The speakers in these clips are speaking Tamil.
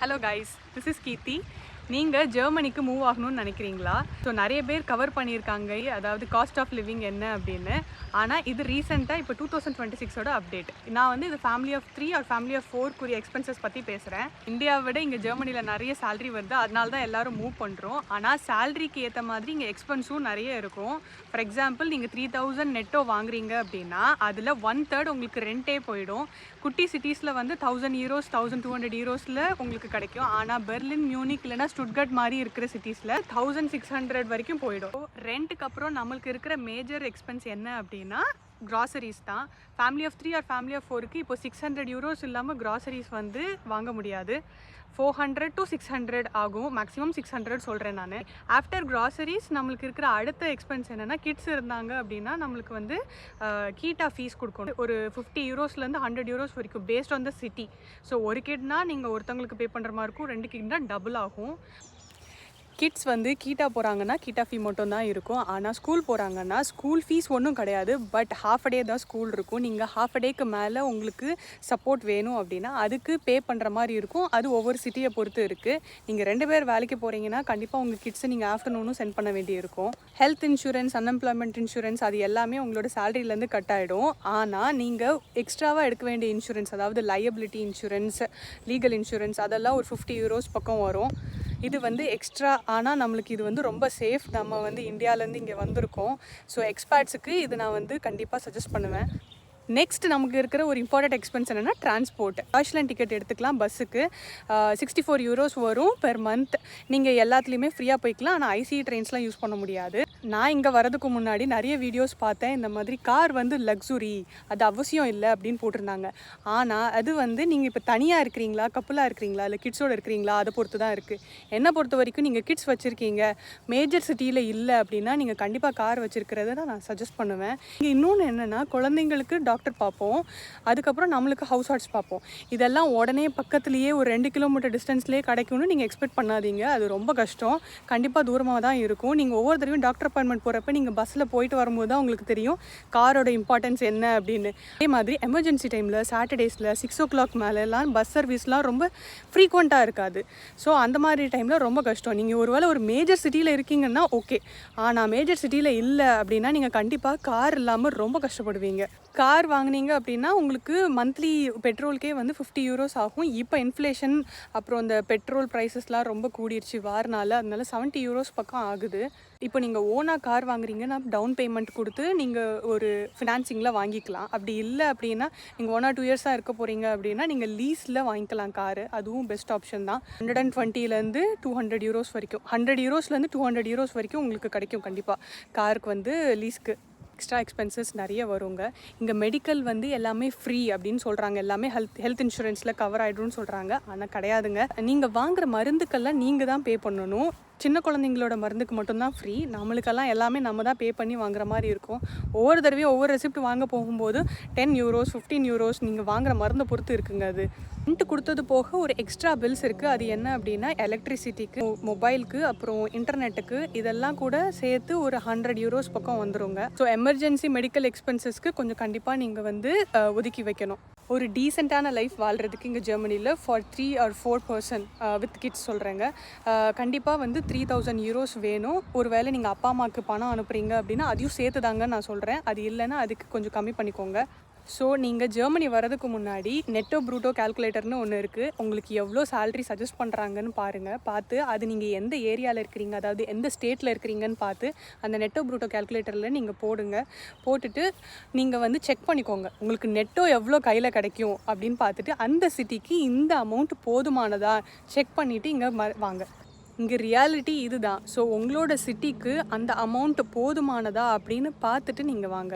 Hello guys, this is Keerthi. நீங்கள் ஜெர்மனிக்கு மூவ் ஆகணும்னு நினைக்கிறீங்களா? ஸோ நிறைய பேர் கவர் பண்ணியிருக்காங்க அதாவது காஸ்ட் ஆஃப் லிவிங் என்ன அப்படின்னு. ஆனால் இது ரீசெண்டாக இப்போ 2026ஓட அப்டேட். நான் வந்து இது family of 3 or family of 4 expenses பற்றி பேசுகிறேன். இந்தியாவை விட இங்கே ஜெர்மனியில் நிறைய சேலரி வருது, அதனால தான் எல்லோரும் மூவ் பண்ணுறோம். ஆனால் சேலரிக்கு ஏற்ற மாதிரி இங்கே எக்ஸ்பென்ஸும் நிறைய இருக்கும். ஃபார் எக்ஸாம்பிள் நீங்கள் 3000 நெட்டோ வாங்குறீங்க அப்படின்னா அதில் 1/3 உங்களுக்கு ரெண்டே போயிடும். குட்டி சிட்டிஸில் வந்து 1000 யூரோஸ் 1200 யூரோஸில் உங்களுக்கு கிடைக்கும். ஆனால் பெர்லின், மியூனிக் இல்லைனா ஸ்டுட்கர்ட் மாதிரி இருக்கிற சிட்டிஸில் 1600 வரைக்கும் போயிடும். ரெண்ட்டுக்கு அப்புறம் நம்மளுக்கு இருக்கிற மேஜர் எக்ஸ்பென்ஸ் என்ன அப்படின்னா க்ராசரிஸ் தான். Family of 3 or family of 4க்கு இப்போ 600 யூரோஸ் இல்லாமல் க்ராசரிஸ் வந்து வாங்க முடியாது. 400 to 600 ஆகும், மேக்ஸிமம் 600 சொல்கிறேன் நான். ஆஃப்டர் க்ராசரிஸ் நம்மளுக்கு இருக்கிற அடுத்த எக்ஸ்பென்ஸ் என்னென்னா, கிட்ஸ் இருந்தாங்க அப்படின்னா நம்மளுக்கு வந்து கீட்டா ஃபீஸ் கொடுக்கணும். ஒரு 50 யூரோஸ்லேருந்து 100 யூரோஸ் வரைக்கும் based on the city. So ஒரு கிட்னா நீங்கள் ஒருத்தவங்களுக்கு பே பண்ணுற மாதிரி இருக்கும், 2 கிட்னா டபுள் ஆகும். கிட்ஸ் வந்து கீட்டா போகிறாங்கன்னா கீட்டா ஃபீ மட்டும் தான் இருக்கும். ஆனால் ஸ்கூல் போகிறாங்கன்னா ஸ்கூல் ஃபீஸ் ஒன்றும் கிடையாது, பட் ஹாஃப் அ டே தான் ஸ்கூல் இருக்கும். நீங்கள் ஹாஃப் அ டேக்கு மேலே உங்களுக்கு சப்போர்ட் வேணும் அப்படின்னா அதுக்கு பே பண்ணுற மாதிரி இருக்கும். அது ஒவ்வொரு சிட்டியை பொறுத்து இருக்குது. நீங்கள் 2 பேர் வேலைக்கு போகிறீங்கன்னா கண்டிப்பாக உங்கள் கிட்ஸை நீங்கள் ஆஃப்டர்நூனும் சென்ட் பண்ண வேண்டியிருக்கும். ஹெல்த் இன்சூரன்ஸ், அன்எம்ப்ளாய்மெண்ட் இன்சூரன்ஸ் அது எல்லாமே உங்களோட சேலரியிலேருந்து கட் ஆகிடும். ஆனால் நீங்கள் எக்ஸ்ட்ராவாக எடுக்க வேண்டிய இன்சூரன்ஸ், அதாவது லையபிலிட்டி இன்சூரன்ஸ், லீகல் இன்சூரன்ஸ், அதெல்லாம் ஒரு 50 யூரோஸ் பக்கம் வரும். இது வந்து எக்ஸ்ட்ரா. ஆனால் நம்மளுக்கு இது வந்து ரொம்ப சேஃப். நம்ம வந்து இந்தியாவிலேருந்து இங்கே வந்திருக்கோம். ஸோ எக்ஸ்பேர்ட்ஸுக்கு இது நான் வந்து கண்டிப்பாக சஜஸ்ட் பண்ணுவேன். நெக்ஸ்ட் நமக்கு இருக்கிற ஒரு இம்பார்ட்டன்ட் எக்ஸ்பென்ஸ் என்னென்னா டிரான்ஸ்போர்ட். ஆஷ்லேண்ட் டிக்கெட் எடுத்துக்கலாம். பஸ்ஸுக்கு 64 யூரோஸ் வரும் பெர் மந்த். நீங்கள் எல்லாத்துலேயுமே ஃப்ரீயாக போய்க்கலாம். ஆனால் ஐசிஇ ட்ரெயின்ஸ்லாம் யூஸ் பண்ண முடியாது. நான் இங்கே வரதுக்கு முன்னாடி நிறைய வீடியோஸ் பார்த்தேன். இந்த மாதிரி கார் வந்து லக்ஸுரி, அது அவசியம் இல்லை அப்படின்னு போட்டிருந்தாங்க. ஆனால் அது வந்து நீங்கள் இப்போ தனியாக இருக்கிறீங்களா, கப்புலாக இருக்கிறீங்களா, இல்லை கிட்ஸோடு இருக்கிறீங்களா, அதை பொறுத்து தான் இருக்குது. என்னை பொறுத்த வரைக்கும் நீங்கள் கிட்ஸ் வச்சுருக்கீங்க, மேஜர் சிட்டியில் இல்லை அப்படின்னா நீங்கள் கண்டிப்பாக கார் வச்சுருக்கிறத தான் நான் சஜஸ்ட் பண்ணுவேன். இங்கே இன்னொன்று என்னென்னா, குழந்தைங்களுக்கு டாக்டர் பார்ப்போம், அதுக்கப்புறம் நம்மளுக்கு ஹவுஸ் ஹார்ட்ஸ் பார்ப்போம். இதெல்லாம் உடனே பக்கத்துலேயே ஒரு 2 கிலோமீட்டர் டிஸ்டன்ஸ்லேயே கிடைக்கும்னு நீங்கள் எக்ஸ்பெக்ட் பண்ணாதீங்க. அது ரொம்ப கஷ்டம். கண்டிப்பாக தூரமாக தான் இருக்கும். நீங்கள் ஒவ்வொரு தடவையும் டாக்டர் அப்பாயின்மெண்ட் போகிறப்ப நீங்கள் பஸ்ஸில் போயிட்டு வரும்போது தான் உங்களுக்கு தெரியும் காரோட இம்பார்ட்டன்ஸ் என்ன அப்படின்னு. அதே மாதிரி எமர்ஜென்சி டைமில் சாட்டர்டேஸில் 6 o'clock மேலெலாம் பஸ் சர்வீஸ்லாம் ரொம்ப ஃப்ரீக்வெண்ட்டாக இருக்காது. ஸோ அந்த மாதிரி டைமில் ரொம்ப கஷ்டம். நீங்கள் ஒருவேளை ஒரு மேஜர் சிட்டியில் இருக்கீங்கன்னா ஓகே, ஆனால் மேஜர் சிட்டியில் இல்லை அப்படின்னா நீங்கள் கண்டிப்பாக கார் இல்லாமல் ரொம்ப கஷ்டப்படுவீங்க. கார் வாங்கினீங்க அப்படின்னா உங்களுக்கு மந்த்லி பெட்ரோலுக்கே வந்து 50 யூரோஸ் ஆகும். இப்போ இன்ஃப்ளேஷன் அப்புறம் இந்த பெட்ரோல் ப்ரைஸஸ்லாம் ரொம்ப கூடிருச்சு வாரனால, அதனால 70 யூரோஸ் பக்கம் ஆகுது. இப்போ நீங்கள் ஓனாக கார் வாங்குறீங்கன்னா டவுன் பேமெண்ட் கொடுத்து நீங்கள் ஒரு ஃபினான்சிங்கில் வாங்கிக்கலாம். அப்படி இல்லை அப்படின்னா நீங்கள் 1 or 2 years இருக்க போகிறீங்க அப்படின்னா நீங்கள் லீஸில் வாங்கிக்கலாம் காரு. அதுவும் பெஸ்ட் ஆப்ஷன் தான். 120 200 யூரோஸ் வரைக்கும், 100 யூரோஸ்லேருந்து 200 யூரோஸ் வரைக்கும் உங்களுக்கு கிடைக்கும் கண்டிப்பாக காருக்கு வந்து லீஸ்க்கு. எக்ஸ்ட்ரா எக்ஸ்பென்சஸ் நிறைய வருங்க. இங்கே மெடிக்கல் வந்து எல்லாமே ஃப்ரீ அப்படின்னு சொல்கிறாங்க, எல்லாமே ஹெல்த் இன்சூரன்ஸில் கவர் ஆகிடும்னு சொல்கிறாங்க. ஆனால் கிடையாதுங்க. நீங்கள் வாங்குகிற மருந்துக்கெல்லாம் நீங்கள் தான் பே பண்ணணும். சின்ன குழந்தைங்களோட மருந்துக்கு மட்டும்தான் ஃப்ரீ. நம்மளுக்கெல்லாம் எல்லாமே நம்ம தான் பே பண்ணி வாங்குற மாதிரி இருக்கும். ஒவ்வொரு தடவையும் ஒவ்வொரு ரெசிப்ட் வாங்க போகும்போது 10 யூரோஸ் 15 யூரோஸ் நீங்கள் வாங்குகிற மருந்தை பொறுத்து இருக்குங்க. அது ரெண்ட் கொடுத்தது போக ஒரு எக்ஸ்ட்ரா பில்ஸ் இருக்குது. அது என்ன அப்படின்னா எலக்ட்ரிசிட்டிக்கு, மொபைலுக்கு, அப்புறம் இன்டர்நெட்டுக்கு, இதெல்லாம் கூட சேர்த்து ஒரு 100 யூரோஸ் பக்கம் வந்துருங்க. ஸோ எமர்ஜென்சி மெடிக்கல் எக்ஸ்பென்சஸ்க்கு கொஞ்சம் கண்டிப்பாக நீங்கள் வந்து ஒதுக்கி வைக்கணும். ஒரு டீசெண்டான லைஃப் வாழ்கிறதுக்கு இங்கே ஜெர்மனியில் for 3 or 4 person with kids சொல்கிறேங்க கண்டிப்பாக வந்து 3000 யூரோஸ் வேணும். ஒரு வேளை நீங்கள் அப்பா அம்மாவுக்கு பணம் அனுப்புகிறீங்க அப்படின்னா அதையும் சேர்த்து தாங்க நான் சொல்கிறேன். அது இல்லைன்னா அதுக்கு கொஞ்சம் கம்மி பண்ணிக்கோங்க. ஸோ நீங்கள் ஜெர்மனி வரதுக்கு முன்னாடி நெட்டோ ப்ரூட்டோ கால்குலேட்டர்னு ஒன்று இருக்குது. உங்களுக்கு எவ்வளோ சேலரி சஜஸ்ட் பண்ணுறாங்கன்னு பாருங்கள். பார்த்து அது நீங்கள் எந்த ஏரியாவில் இருக்கிறீங்க, அதாவது எந்த ஸ்டேட்டில் இருக்கிறீங்கன்னு பார்த்து அந்த நெட்டோ ப்ரூட்டோ கால்குலேட்டரில் நீங்கள் போடுங்க. போட்டுட்டு நீங்கள் வந்து செக் பண்ணிக்கோங்க உங்களுக்கு நெட்டோ எவ்வளோ கையில் கிடைக்கும் அப்படின்னு பார்த்துட்டு அந்த சிட்டிக்கு இந்த அமௌண்ட் போதுமானதா செக் பண்ணிவிட்டு இங்கே வாங்க. இங்கே ரியாலிட்டி இது தான். ஸோ உங்களோட சிட்டிக்கு அந்த அமௌண்ட் போதுமானதா அப்படின்னு பார்த்துட்டு நீங்கள் வாங்க.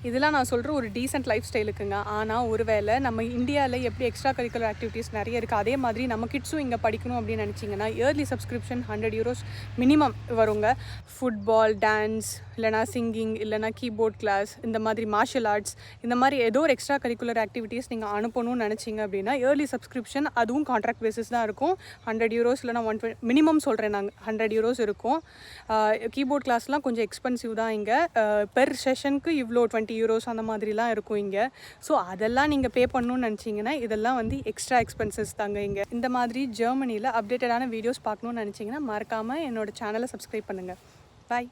இதெல்லாம் நான் சொல்கிற ஒரு டீசென்ட் லைஃப் ஸ்டைலுக்குங்க. ஆனால் ஒருவேளை நம்ம இந்தியாவில் எப்படி எக்ஸ்ட்ரா கரிக்குலர் ஆக்டிவிட்டீஸ் நிறைய இருக்குது, அதே மாதிரி நம்ம கிட்ஸும் இங்கே படிக்கணும் அப்படின்னு நினச்சிங்கன்னா இயர்லி சப்ஸ்கிரிப்ஷன் 100 யூரோஸ் மினிமம் வருங்க. ஃபுட்பால், டான்ஸ், இல்லைனா சிங்கிங், இல்லைனா கீபோர்ட் கிளாஸ், இந்த மாதிரி மார்ஷியல் ஆர்ட்ஸ், இந்த மாதிரி ஏதோ ஒரு எக்ஸ்ட்ரா கரிக்குலர் ஆக்டிவிட்டீஸ் நீங்கள் அனுப்பணும்னு நினச்சிங்க அப்படின்னா இயர்லி சப்ஸ்கிரிப்ஷன், அதுவும் கான்ட்ராக்ட் பேசிஸ் தான் இருக்கும். 100 யூரோஸ் இல்லைனா 120 மினிமம் சொல்கிறேன் நாங்கள் 100 யூரோஸ் இருக்கும். கீபோர்ட் கிளாஸ்லாம் கொஞ்சம் எக்ஸ்பென்சிவ் தான் இங்கே. பெர் செஷனுக்கு இவ்வளோ 20 யூரோஸ் அந்த மாதிரிலாம் இருக்கும் இங்கே. ஸோ அதெல்லாம் நீங்கள் பே பண்ணணும்னு நினச்சிங்கன்னா இதெல்லாம் வந்து எக்ஸ்ட்ரா எக்ஸ்பென்சஸ் தாங்க இங்கே. இந்த மாதிரி ஜெர்மனியில் அப்டேட்டடான வீடியோஸ் பார்க்கணுன்னு நினச்சிங்கன்னா மறக்காமல் என்னோட சேனலை சப்ஸ்கிரைப் பண்ணுங்கள். பாய்.